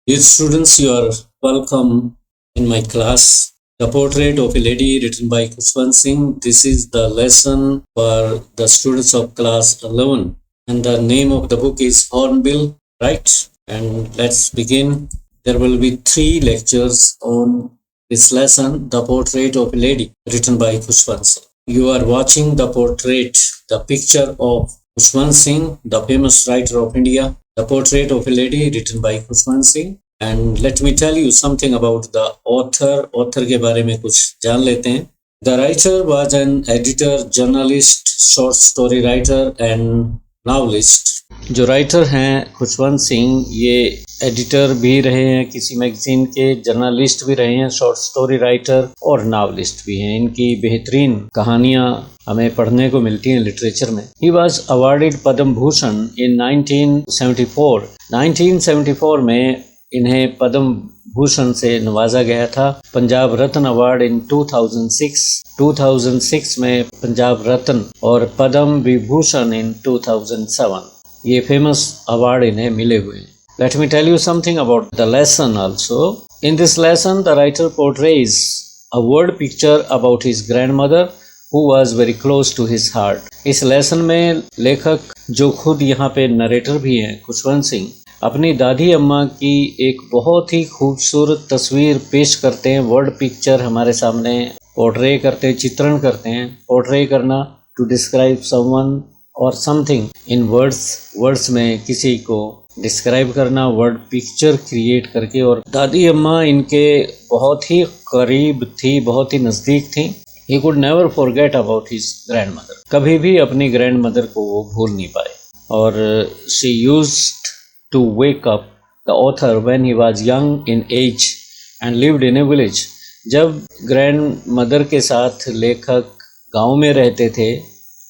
Dear students, you are welcome in my class. The Portrait of a Lady, written by Kushwant Singh. This is the lesson for the students of class 11. And the name of the book is Hornbill, right? And let's begin. There will be 3 lectures on this lesson, The Portrait of a Lady, written by Kushwant Singh. You are watching the portrait, the picture of Kushwant Singh, the famous writer of India. The Portrait of a Lady, written by Kushwant Singh. And let me tell you something about the author. Author के बारे में कुछ जान लेते हैं. The writer was an editor, journalist, short story writer and novelist. जो writer हैं खुशवंत सिंह, ये एडिटर भी रहे हैं किसी मैगजीन के, जर्नलिस्ट भी रहे हैं, शॉर्ट स्टोरी राइटर और नावलिस्ट भी हैं. इनकी बेहतरीन कहानियां हमें पढ़ने को मिलती हैं लिटरेचर में. He was awarded Padma Bhushan इन 1974. 1974 में इन्हें पद्म भूषण से नवाजा गया था. पंजाब रत्न अवार्ड इन 2006 में पंजाब रत्न और पद्म विभूषण इन 2007. ये फेमस अवार्ड इन्हें मिले हुए हैं. Let me tell you something about the lesson also. In this lesson, the writer portrays a word picture about his grandmother who was very close to his heart. इस lesson में लेखक, जो खुद यहाँ पे नरेटर भी हैं, खुशवंत सिंह, अपनी दादी अम्मा की एक बहुत ही खूबसूरत तस्वीर पेश करते हैं. वर्ड पिक्चर हमारे सामने पोर्ट्रे करते हैं, चित्रण करते हैं. पोर्ट्रे करना, टू डिस्क्राइब समवन और समथिंग इन वर्ड्स में किसी को डिस्क्राइब करना, वर्ड पिक्चर क्रिएट करके. और दादी अम्मा इनके बहुत ही करीब थी, बहुत ही नज़दीक थी. He could never forget about his grand mother. कभी भी अपनी ग्रैंड मदर को वो भूल नहीं पाए. और she used to wake up the author when he was young in age and lived in a village. जब ग्रैंड मदर के साथ लेखक गांव में रहते थे,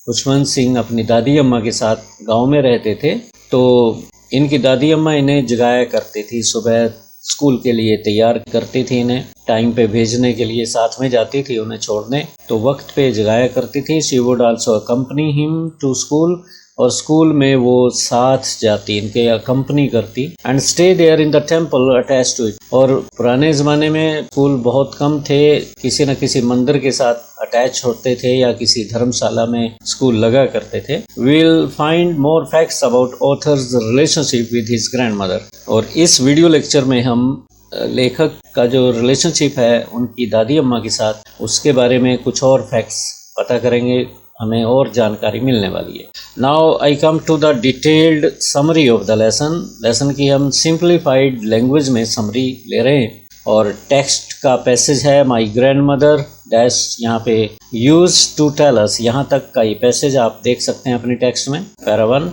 खुशवंत सिंह अपनी दादी अम्मा के साथ गांव में रहते थे, तो इनकी दादी अम्मा इन्हें जगाया करती थी. सुबह स्कूल के लिए तैयार करती थी, इन्हें टाइम पे भेजने के लिए साथ में जाती थी उन्हें छोड़ने, तो वक्त पे जगाया करती थी. She would also accompany him to school. और स्कूल में वो साथ जाती, इनके अकम्पनी करती. And stay there in the temple attach to it. और पुराने ज़माने में स्कूल बहुत कम थे, किसी न किसी मंदिर के साथ अटैच होते थे या किसी धर्मशाला में स्कूल लगा करते थे. Will find more facts about authors relationship with his grand mother. और इस वीडियो लेक्चर में हम लेखक का जो रिलेशनशिप है उनकी दादी अम्मा के साथ, उसके बारे में कुछ और फैक्ट्स पता करेंगे, हमें और जानकारी मिलने वाली है. Now I come to the detailed summary of the lesson. Lesson की हम सिंप्लीफाइड लैंग्वेज में समरी ले रहे हैं. और टेक्स्ट का पैसेज है, माई ग्रैंड मदर डैश, यहाँ पे यूज टू टेल अस, यहाँ तक का ये पैसेज आप देख सकते हैं अपनी टेक्स्ट में, पैरा 1.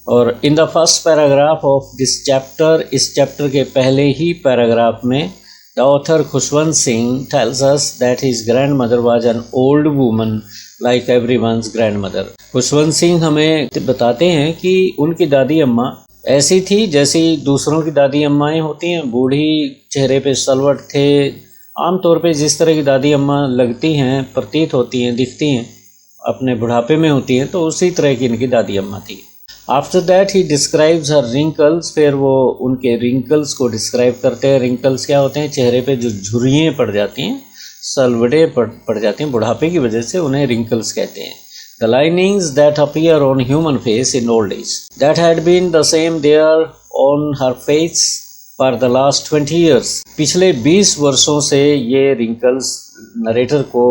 और in the first paragraph of this chapter, इस चैप्टर के पहले ही पैराग्राफ में the author Khushwant Singh tells us that his grand mother was an old woman like everyone's grand mother. Khushwant Singh हमें बताते हैं कि उनकी दादी अम्मा ऐसी थी जैसी दूसरों की दादी अम्माएँ होती हैं, बूढ़ी, चेहरे पे सलवट थे. आमतौर पे जिस तरह की दादी अम्मा लगती हैं, प्रतीत होती हैं, दिखती हैं, अपने बुढ़ापे में होती हैं, तो उसी तरह की इनकी दादी अम्मा थी. After that he describes her wrinkles. फिर वो उनके रिंकल्स को डिस्क्राइब करते हैं. रिंकल्स क्या होते हैं? चेहरे पे जो झुर्रियाँ पड़ जाती हैं, सलवड़े पड़ जाती हैं बुढ़ापे की वजह से, उन्हें रिंकल्स कहते हैं. The linings that appear on human face in old age, that had been the same there on her face for the last 20 years. पिछले 20 वर्षों से ये रिंकल्स नरेटर को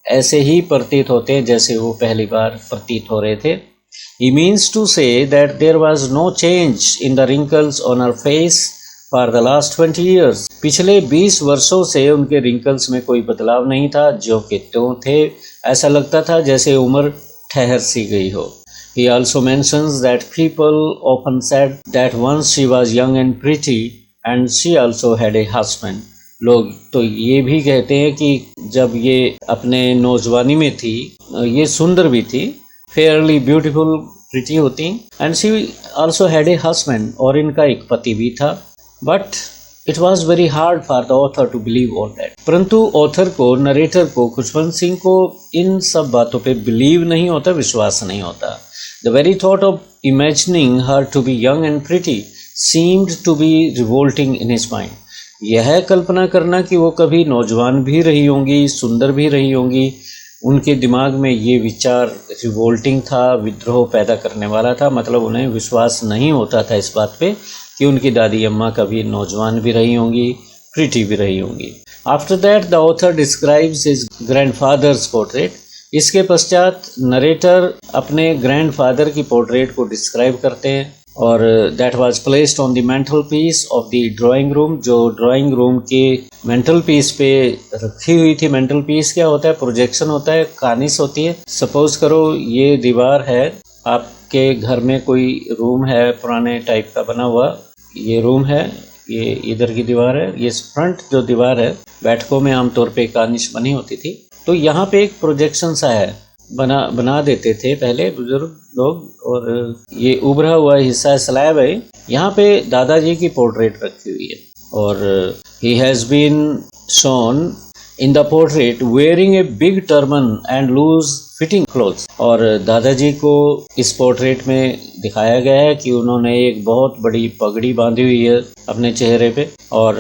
ऐसे ही प्रतीत होते हैं जैसे वो पहली बार प्रतीत हो रहे थे. He means to say that there was no change in the wrinkles on her face for the last 20 years. पिछले 20 वर्षों से उनके रिंकल्स में कोई बदलाव नहीं था, जो कि त्यों थे. ऐसा लगता था जैसे उम्र ठहर सी गई हो. He also mentions that people often said that once she was young and pretty and she also had a husband. लोग तो ये भी कहते हैं कि जब ये अपने नौजवानी में थी, ये सुंदर भी थी, फेयरली ब्यूटीफुल, प्रिटी होती, and she also had a husband, और इनका एक पति भी था. But it was very hard for the author to believe all that. परंतु ऑथर को, नरेटर को, खुशवंत सिंह को इन सब बातों पे बिलीव नहीं होता, विश्वास नहीं होता. The very thought of imagining her to be young and pretty, seemed to be revolting in his mind. यह कल्पना करना कि वो कभी नौजवान भी रही होंगी, सुंदर भी रही होंगी, उनके दिमाग में ये विचार रिवोल्टिंग था, विद्रोह पैदा करने वाला था। मतलब उन्हें विश्वास नहीं होता था इस बात पे कि उनकी दादी अम्मा कभी नौजवान भी रही होंगी, प्रिटी भी रही होंगी। After that the author describes his grandfathers portrait. इसके पश्चात नरेटर अपने ग्रैंडफादर की पोर्ट्रेट को डिस्क्राइब करते हैं और that was placed on the mental peace of the drawing room, जो ड्राइंग रूम के मेंटल पीस पे रखी हुई थी। मेंटल पीस क्या होता है? प्रोजेक्शन होता है, कानिस होती है। सपोज करो ये दीवार है, आपके घर में कोई रूम है पुराने टाइप का बना हुआ, ये रूम है, ये इधर की दीवार है, ये फ्रंट जो दीवार है बैठकों में आमतौर पे कानिश बनी होती थी। तो यहाँ पे एक प्रोजेक्शन सा है, बना देते थे पहले बुजुर्ग लोग, और ये उभरा हुआ हिस्सा स्लैब है, यहाँ पे दादाजी की पोर्ट्रेट रखी हुई है और he has been shown in the portrait wearing a big turban and loose fitting clothes. और दादाजी को इस पोर्ट्रेट में दिखाया गया है कि उन्होंने एक बहुत बड़ी पगड़ी बांधी हुई है अपने चेहरे पे और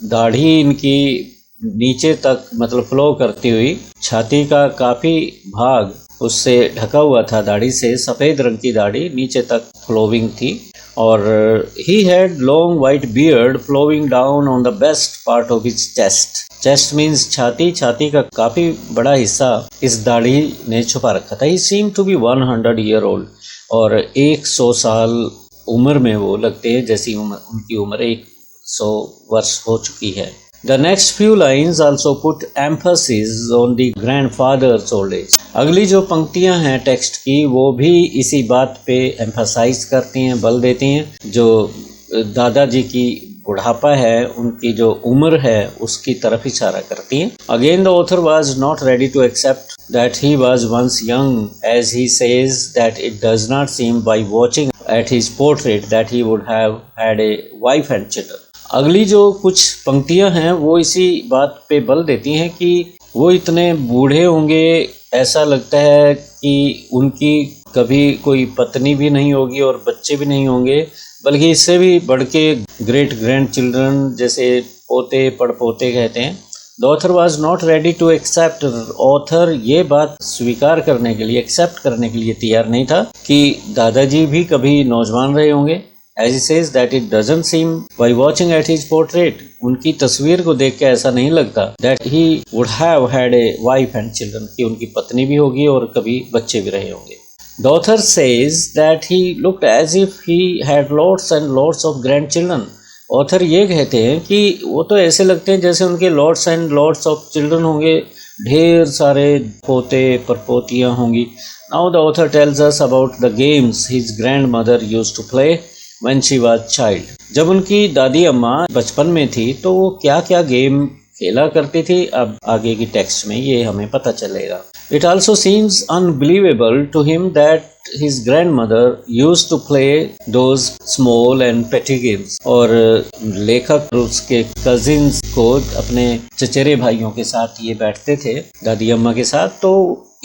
दाढ़ी इनकी नीचे तक मतलब फ्लो करती हुई, छाती का काफ़ी भाग उससे ढका हुआ था दाढ़ी से, सफ़ेद रंग की दाढ़ी नीचे तक फ्लोविंग थी और he had long white beard flowing down on the best part of his chest. Chest means छाती, छाती का काफ़ी बड़ा हिस्सा इस दाढ़ी ने छुपा रखा था। He seem to be 100 year old और 100 साल उम्र में वो लगते हैं, जैसी उनकी उम्र 100 वर्ष हो चुकी है। The next few lines also put emphasis on the grandfather's old age. अगली जो पंक्तियां हैं टेक्स्ट की वो भी इसी बात पे एम्फसाइज करती हैं, बल देती हैं। जो दादाजी की बुढ़ापा है, उनकी जो उम्र है उसकी तरफ इशारा करती हैं। Again the author was not ready to accept that he was once young, as he says that it does not seem by watching at his portrait that he would have had a wife and children. अगली जो कुछ पंक्तियां हैं वो इसी बात पे बल देती हैं कि वो इतने बूढ़े होंगे, ऐसा लगता है कि उनकी कभी कोई पत्नी भी नहीं होगी और बच्चे भी नहीं होंगे, बल्कि इससे भी बढ़ के ग्रेट ग्रैंड चिल्ड्रन, जैसे पोते पड़पोते कहते हैं। The author was not ready to accept. Author ये बात स्वीकार करने के लिए, एक्सेप्ट करने के लिए तैयार नहीं था कि दादाजी भी कभी नौजवान रहे होंगे। As he says that it doesn't seem by watching at his portrait, उनकी तस्वीर को देख के ऐसा नहीं लगता that he would have had a wife and children, कि उनकी पत्नी भी होगी और कभी बच्चे भी रहे होंगे। The author says that he looked as if he had lots and lots of grandchildren. Author ये कहते हैं कि वो तो ऐसे लगते हैं जैसे उनके lots and lots of children होंगे, ढेर सारे पोते परपोतियाँ होंगी। Now the author tells us about the games his grandmother used to play when she was child. जब उनकी दादी अम्मा बचपन में थी तो वो क्या क्या गेम खेला करती थी, अब आगे की टेक्स्ट में ये हमें पता चलेगा। It also seems unbelievable to him that his grandmother used to play those small and petty games. और लेखक उसके कजिन्स को, अपने चचेरे भाइयों के साथ ये बैठते थे दादी अम्मा के साथ, तो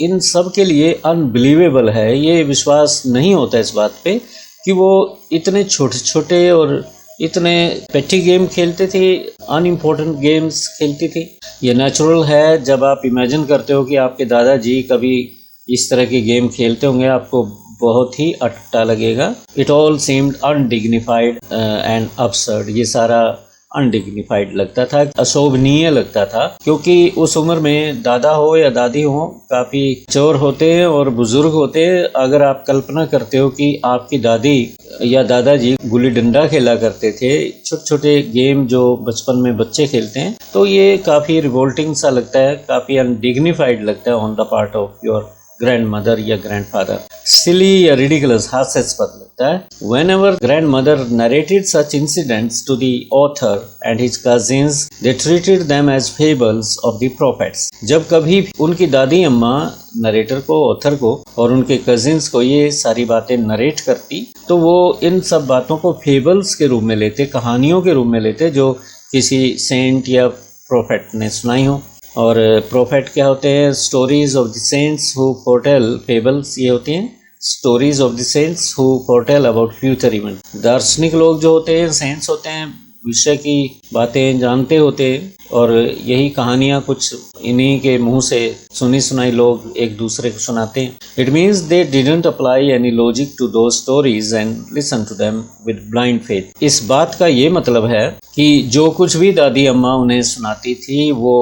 इन सब के लिए अनबिलीवेबल है, ये विश्वास नहीं होता इस बात पे कि वो इतने छोटे छोटे और इतने पेटी गेम खेलते थे, अनइम्पोर्टेंट गेम्स खेलती थी। ये नेचुरल है, जब आप इमेजिन करते हो कि आपके दादाजी कभी इस तरह के गेम खेलते होंगे, आपको बहुत ही अटपटा लगेगा। It all seemed undignified and absurd. ये सारा अनडिग्निफाइड लगता था, अशोभनीय लगता था, क्योंकि उस उम्र में दादा हो या दादी हो काफ़ी चोर होते हैं और बुजुर्ग होते हैं। अगर आप कल्पना करते हो कि आपकी दादी या दादाजी गुल्ली डंडा खेला करते थे, छोटे छोटे गेम जो बचपन में बच्चे खेलते हैं, तो ये काफ़ी रिवोल्टिंग सा लगता है, काफ़ी अनडिग्निफाइड लगता है on the part of your grandmother या ग्रैंडफादर। सिली या रिडिकुलस, हास्यास्पद लगता है। Whenever grandmother narrated such incidents to the author and his cousins, they treated them as fables of the prophets. जब कभी उनकी दादी अम्मा नरेटर को, ऑथर को और उनके कजिन्स को ये सारी बातें नरेट करती, तो वो इन सब बातों को फेबल्स के रूप में लेते, कहानियों के रूप में लेते, जो किसी सेंट या प्रोफेट ने सुनाई हो। और प्रोफेट क्या होते हैं? Stories of the saints who foretell. Fables ये होती हैं stories of the saints who foretell about future events. दार्शनिक लोग जो होते हैं, सेंट्स होते हैं, विषय की बातें जानते होते हैं, और यही कहानियाँ कुछ इन्हीं के मुंह से सुनी सुनाई लोग एक दूसरे को सुनाते हैं. It means they didn't apply any logic to those stories and listen to them with blind faith. इस बात का ये मतलब है कि जो कुछ भी दादी अम्मा उन्हें सुनाती थी वो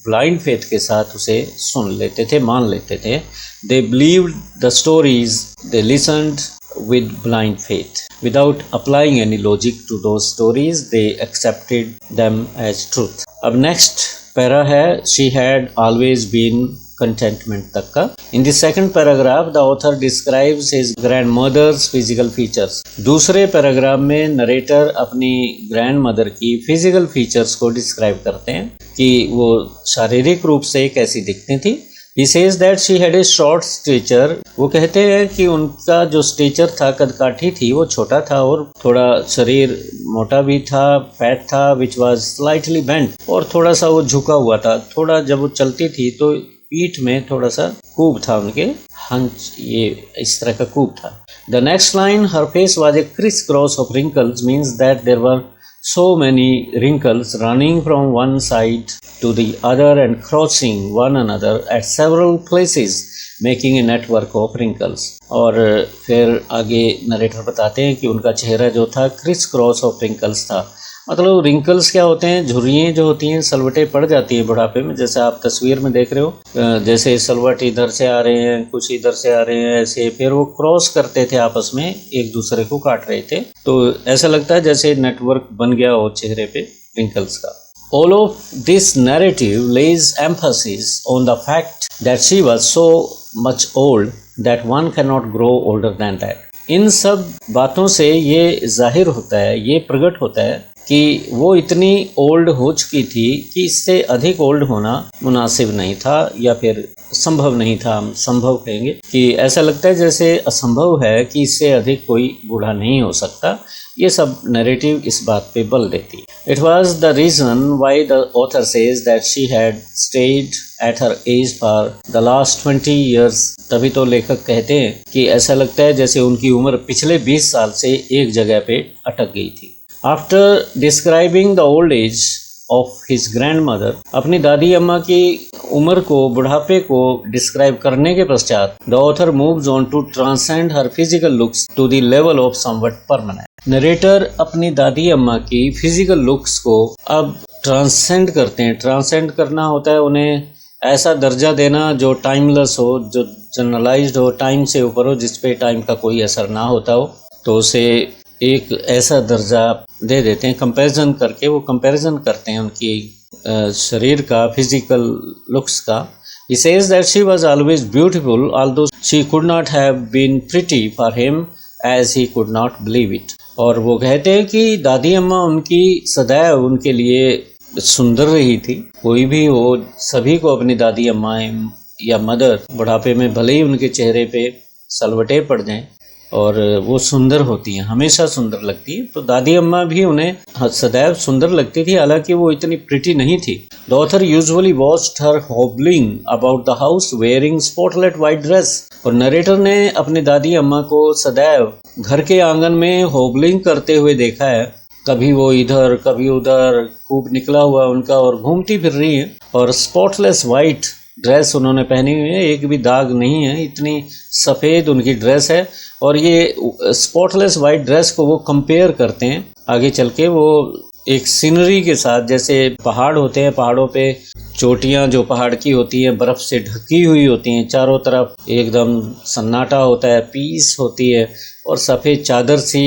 ब्लाइंड फेथ के साथ उसे सुन लेते थे, मान लेते थे. They believed the stories, they listened with blind faith. Without applying any logic to those stories, they accepted them as truth. अब next पैरा है she had always been contentment तक का. In the second paragraph, the author describes his grandmother's physical features. दूसरे paragraph में narrator अपनी grandmother की physical features को describe करते हैं कि वो शारीरिक रूप से कैसी दिखती थी. He says that she had a short stature. वो कहते हैं कि उनका जो स्टेचर था, कदकाठी थी, वो छोटा था और थोड़ा शरीर मोटा भी था, फैट था, which was slightly bent, और थोड़ा सा वो झुका हुआ था. थोड़ा जब वो चलती थी तो पीठ में थोड़ा सा कूब था, उनके हंच ये इस तरह का कूब था. The next line, her face was a crisscross of wrinkles, means that there were so many wrinkles running from one side to the other and crossing one another at several places, making a network of wrinkles. और फिर आगे narrator बताते हैं कि उनका चेहरा जो था क्रिस क्रॉस ऑफ रिंकल्स था. मतलब रिंकल्स क्या होते हैं? झुर्रियाँ जो होती हैं, सलवटें पड़ जाती हैं बुढ़ापे में, जैसे आप तस्वीर में देख रहे हो, जैसे सलवट इधर से आ रहे हैं, कुछ इधर से आ रहे हैं, ऐसे फिर वो क्रॉस करते थे आपस में, एक दूसरे को काट रहे थे, तो ऐसा लगता है जैसे नेटवर्क बन गया हो चेहरे पे रिंकल्स का. All of this narrative lays emphasis on the fact that she was so much old that one cannot grow older than that. इन सब बातों से ये जाहिर होता है, ये प्रकट होता है कि वो इतनी ओल्ड हो चुकी थी कि इससे अधिक ओल्ड होना मुनासिब नहीं था, या फिर संभव नहीं था. हम संभव कहेंगे कि ऐसा लगता है जैसे असंभव है कि इससे अधिक कोई बूढ़ा नहीं हो सकता. ये सब नैरेटिव इस बात पे बल देती. It was the reason why the author says that she had stayed at her age for the last 20 years. तभी तो लेखक कहते हैं कि ऐसा लगता है जैसे उनकी उम्र पिछले 20 साल से एक जगह पे अटक गई थी. After describing the old age of his grandmother, अपनी दादी अम्मा की उम्र को, बुढ़ापे को डिस्क्राइब करने के पश्चात the author moves on to transcend her physical looks to the level of somewhat permanent. Narrator अपनी दादी अम्मा की फिजिकल लुक्स को अब ट्रांसेंड करते हैं. ट्रांसेंड करना होता है उन्हें ऐसा दर्जा देना जो टाइमलेस हो, जो जनरलाइज्ड हो, टाइम से ऊपर हो, जिस पे टाइम का कोई असर ना होता हो, तो उसे एक ऐसा दर्जा दे देते हैं. कंपैरिजन करके वो कंपैरिजन करते हैं उनकी शरीर का, फिजिकल लुक्स का. He says that she was always beautiful, although she could not have been pretty for him as he could not believe it. और वो कहते हैं कि दादी अम्मा उनकी सदैव उनके लिए सुंदर रही थी. कोई भी हो, सभी को अपनी दादी अम्मा या मदर बुढ़ापे में भले ही उनके चेहरे पे सलवटें पड़ जाएं और वो सुंदर होती हैं, हमेशा सुंदर लगती है. तो दादी अम्मा भी उन्हें सदैव सुंदर लगती थी, हालांकि वो इतनी प्रिटी नहीं थी. The author usually watched her hobbling about the house wearing spotlight white dress. और नरेटर ने अपनी दादी अम्मा को सदैव घर के आंगन में होबलिंग करते हुए देखा है. कभी वो इधर कभी उधर, खूब निकला हुआ उनका, और घूमती फिर रही है, और स्पॉटलेस वाइट ड्रेस उन्होंने पहनी हुई है, एक भी दाग नहीं है, इतनी सफ़ेद उनकी ड्रेस है. और ये स्पॉटलेस वाइट ड्रेस को वो कंपेयर करते हैं आगे चल के वो एक सीनरी के साथ. जैसे पहाड़ होते हैं, पहाड़ों पे चोटियाँ जो पहाड़ की होती हैं बर्फ़ से ढकी हुई होती हैं, चारों तरफ एकदम सन्नाटा होता है, पीस होती है और सफ़ेद चादर सी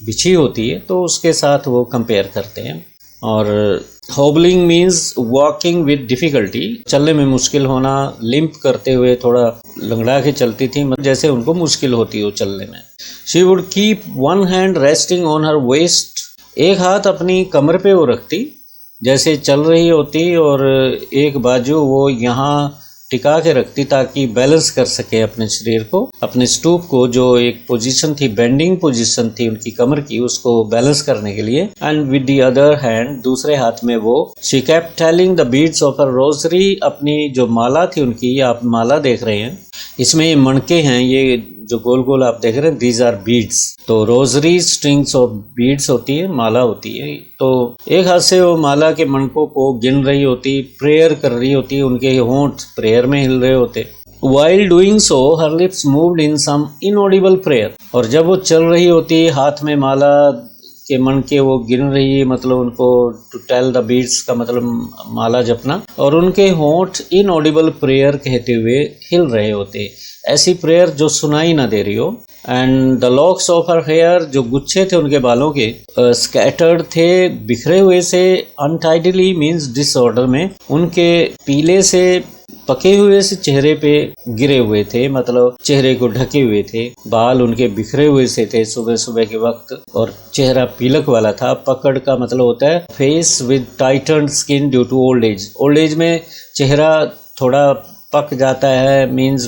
बिछी होती है, तो उसके साथ वो कंपेयर करते हैं. और होबलिंग मीन्स वॉकिंग विद डिफ़िकल्टी, चलने में मुश्किल होना, लिम्प करते हुए थोड़ा लंगड़ा के चलती थी, जैसे उनको मुश्किल होती हो चलने में. She would keep one hand resting on her waist, एक हाथ अपनी कमर पे वो रखती जैसे चल रही होती, और एक बाजू वो यहाँ टिका के रखती ताकि बैलेंस कर सके अपने शरीर को, अपने स्टूप को, जो एक पोजीशन थी, बेंडिंग पोजीशन थी उनकी कमर की, उसको बैलेंस करने के लिए. And with the other hand, दूसरे हाथ में वो she kept telling the beads of her rosary, अपनी जो माला थी उनकी, आप माला देख रहे हैं, इसमें ये मणके हैं, ये जो गोल गोल आप देख रहे हैं, दीज आर बीड्स। तो रोजरी स्ट्रिंग्स ऑफ बीड्स होती है, माला होती है। तो एक हाथ से वो माला के मणकों को गिन रही होती, प्रेयर कर रही होती, उनके होंठ प्रेयर में हिल रहे होते। While doing so, her lips moved in some inaudible prayer। और जब वो चल रही होती, हाथ में माला के मन के वो गिन रही है, मतलब उनको टू टेल द बीट्स का मतलब माला जपना, और उनके होंठ इनऑडिबल प्रेयर कहते हुए हिल रहे होते, ऐसी प्रेयर जो सुनाई ना दे रही हो। And the locks of her hair, जो गुच्छे थे उनके बालों के, स्कैटर्ड थे, बिखरे हुए से, अनटाइडली मीन्स डिसऑर्डर में, उनके पीले से पके हुए से चेहरे पे गिरे हुए थे, मतलब चेहरे को ढके हुए थे। बाल उनके बिखरे हुए से थे सुबह सुबह के वक्त, और चेहरा पीलक वाला था। पकड़ का मतलब होता है face with tightened skin due to old age. Old age में चेहरा थोड़ा पक जाता है, मीन्स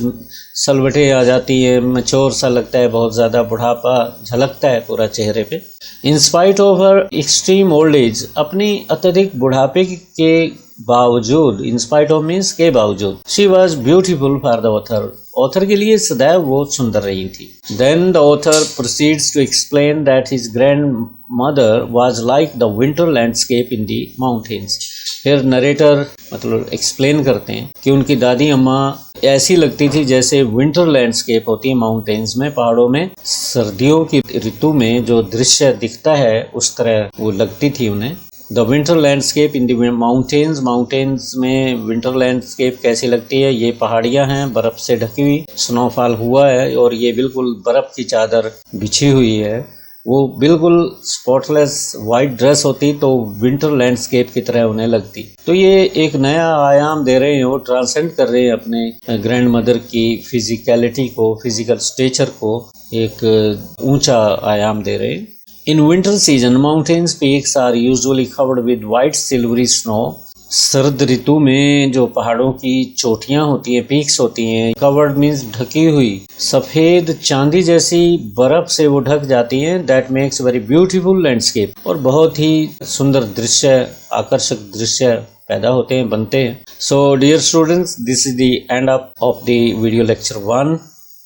सलवटें आ जाती है, मैच्योर सा लगता है, बहुत ज़्यादा बुढ़ापा झलकता है पूरा चेहरे पे। In spite of her extreme old age, अपनी अत्यधिक बुढ़ापे के बावजूद, इन स्पाइट ऑफ मीन्स के बावजूद, she was beautiful for the author, author के लिए सदैव वो सुंदर रही थी। Then the author proceeds to explain that his grandmother was like the winter landscape in the mountains. फिर नरेटर मतलब एक्सप्लेन करते हैं कि उनकी दादी अम्मा ऐसी लगती थी जैसे विंटर लैंडस्केप होती है माउंटेन्स में, पहाड़ों में सर्दियों की ऋतु में जो दृश्य दिखता है उस तरह वो लगती थी उन्हें। The winter landscape in the mountains, mountains में विंटर लैंडस्केप कैसी लगती है, ये पहाड़ियाँ हैं बर्फ़ से ढकी हुई, स्नोफॉल हुआ है और ये बिल्कुल बर्फ़ की चादर बिछी हुई है। वो बिल्कुल स्पॉटलेस वाइट ड्रेस होती तो विंटर लैंडस्केप की तरह उन्हें लगती। तो ये एक नया आयाम दे रहे हैं, वो ट्रांसेंड कर रहे हैं अपने ग्रैंड मदर की फिजिकलिटी को, फिजिकल स्टेचर को एक ऊंचा आयाम दे रहे हैं। In winter season, mountains peaks are usually covered with white silvery snow। सर्द ऋतु में जो पहाड़ों की चोटियां होती हैं, पीक्स होती हैं, कवर्ड मीन्स ढकी हुई, सफेद चांदी जैसी बर्फ से वो ढक जाती हैं। That makes very beautiful landscape, और बहुत ही सुंदर दृश्य, आकर्षक दृश्य पैदा होते हैं, बनते हैं। So dear students, this is the end of the video lecture 1।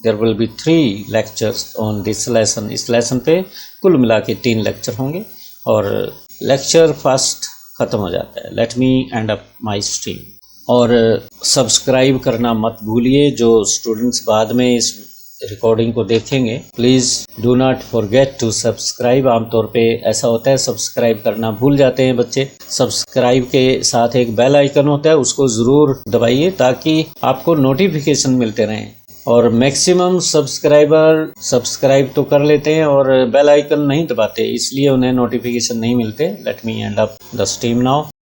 There will be 3 lectures on this lesson। इस लेसन पे कुल मिला के 3 लेक्चर होंगे और लेक्चर फर्स्ट ख़त्म हो जाता है। Let me and up my stream. और सब्सक्राइब करना मत भूलिए, जो स्टूडेंट्स बाद में इस रिकॉर्डिंग को देखेंगे, please do not forget to subscribe. आमतौर पे ऐसा होता है, सब्सक्राइब करना भूल जाते हैं बच्चे। सब्सक्राइब के साथ एक बेल आइकन होता है, उसको ज़रूर दबाइए ताकि आपको नोटिफिकेशन मिलते रहें। और मैक्सिमम सब्सक्राइबर सब्सक्राइब तो कर लेते हैं और बेल आइकन नहीं दबाते, इसलिए उन्हें नोटिफिकेशन नहीं मिलते। Let me and up the stream now.